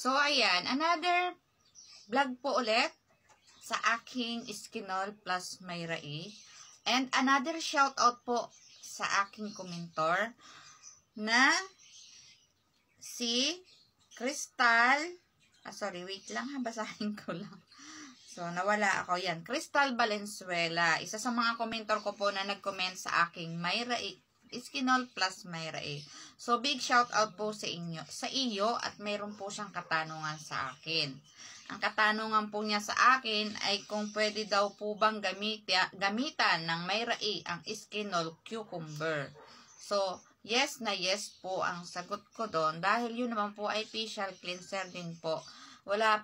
So, ayan. Another vlog po ulit sa aking Iskinol plus Myra E. And another shoutout po sa aking komentor na si Crystal. Sorry, wait lang ha. Basahin ko lang. So, nawala ako. Yan. Crystal Valenzuela. Isa sa mga komentor ko po na nag-comment sa aking Myra E. Iskinol plus Myra E. So, big shout out po sa iyo at mayroon po siyang katanungan sa akin. Ang katanungan po niya sa akin ay kung pwede daw po bang gamitan ng Myra E ang Iskinol cucumber. So, yes na yes po ang sagot ko doon dahil yun naman po ay facial cleanser din po. Wala,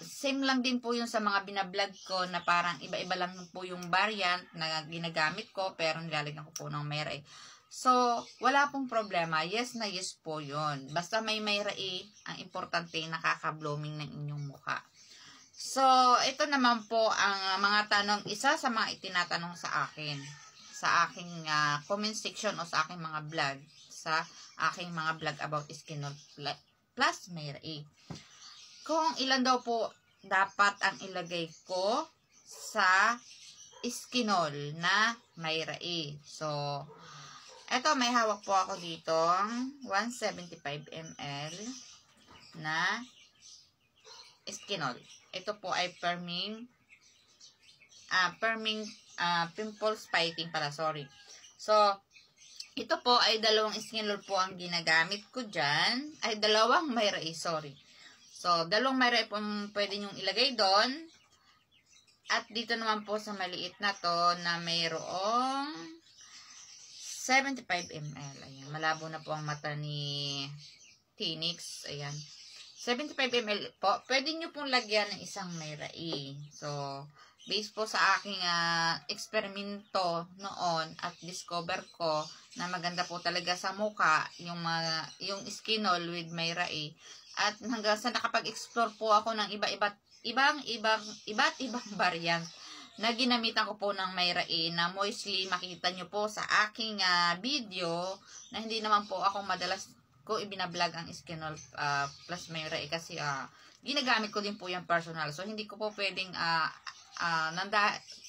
same lang din po yun sa mga binablog ko na parang iba-iba lang po yung variant na ginagamit ko pero nilalagyan ko po ng Myra E. So, wala pong problema. Yes na yes po yun. Basta may Myra E, ang importante nakaka-blooming ng inyong mukha. So, ito naman po ang mga tanong, isa sa mga itinatanong sa akin sa aking comment section o sa aking mga vlog, sa aking mga vlog about Iskinol plus Myra E. Kung ilan daw po dapat ang ilagay ko sa Iskinol na Myra E. So, eto may hawak po ako dito 175 ml na Iskinol. Ito po ay firming pimples fighting pala, sorry. So, ito po ay dalawang Iskinol po ang ginagamit ko dyan. Ay, dalawang Myra E, sorry. So, dalawang Myra E po pwede nyong ilagay doon. At dito naman po sa maliit na to na mayroong 75 ml. Ayan, malabo na po ang mata ni Tinix. Ayan. 75 ml po. Pwede nyo pong lagyan ng isang Myra E. So, based po sa aking eksperimento noon at discover ko na maganda po talaga sa mukha yung Iskinol with Myra E. At hanggang sa nakapag-explore po ako ng iba't ibang variant na ginamitan ko po ng Myra E na mostly makita nyo po sa aking video na hindi naman po ako madalas ko ibinablog ang Iskinol plus Myra E kasi ginagamit ko din po yung personal. So, hindi ko po pwedeng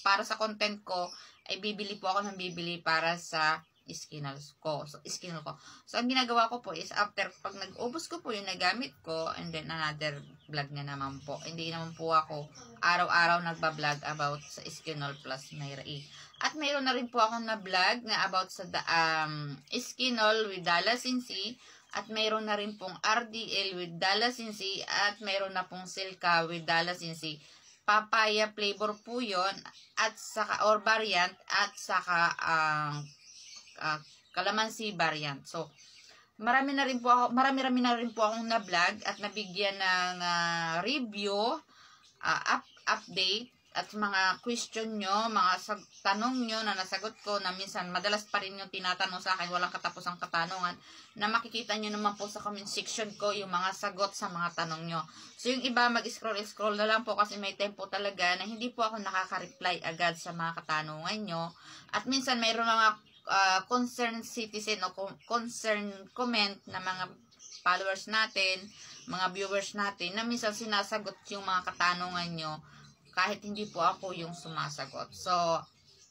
para sa content ko ay bibili po ako ng bibili para sa Iskinol ko. So, ang ginagawa ko po is after pag nag-ubos ko po yung nagamit ko and then another vlog na naman po. Hindi naman po ako araw-araw nagbablog about sa Iskinol plus Myra E. At mayroon na rin po akong na-vlog na about sa Iskinol with Dalasin C. At mayroon na rin pong RDL with Dalasin C. At mayroon na pong Silka with Dalasin C. Papaya flavor po yun. At saka, or variant. At saka, calamansi variant. So, marami na rin po akong na-vlog at nabigyan ng review, update at mga question nyo, mga tanong nyo na nasagot ko na minsan madalas pa rin yung tinatanong sa akin, walang katapusang katanungan, na makikita nyo naman po sa comment section ko yung mga sagot sa mga tanong nyo. So, yung iba mag-scroll na lang po kasi may time po talaga na hindi po ako nakaka-reply agad sa mga katanungan nyo. At minsan mayroon mga concerned citizen o concerned comment na mga followers natin, mga viewers natin, na minsan sinasagot yung mga katanungan nyo kahit hindi po ako yung sumasagot. So,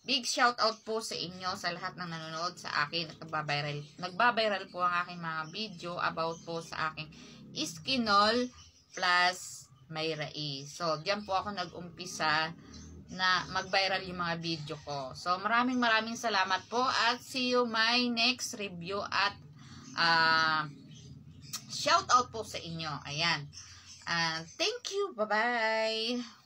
big shout out po sa inyo sa lahat ng nanonood sa akin at nagbabiral po ang aking mga video about po sa aking Iskinol plus Myra E. So, diyan po ako nag-umpisa na mag-viral yung mga video ko. So, maraming salamat po at see you my next review at shout out po sa inyo. Ayan. Thank you. Bye-bye.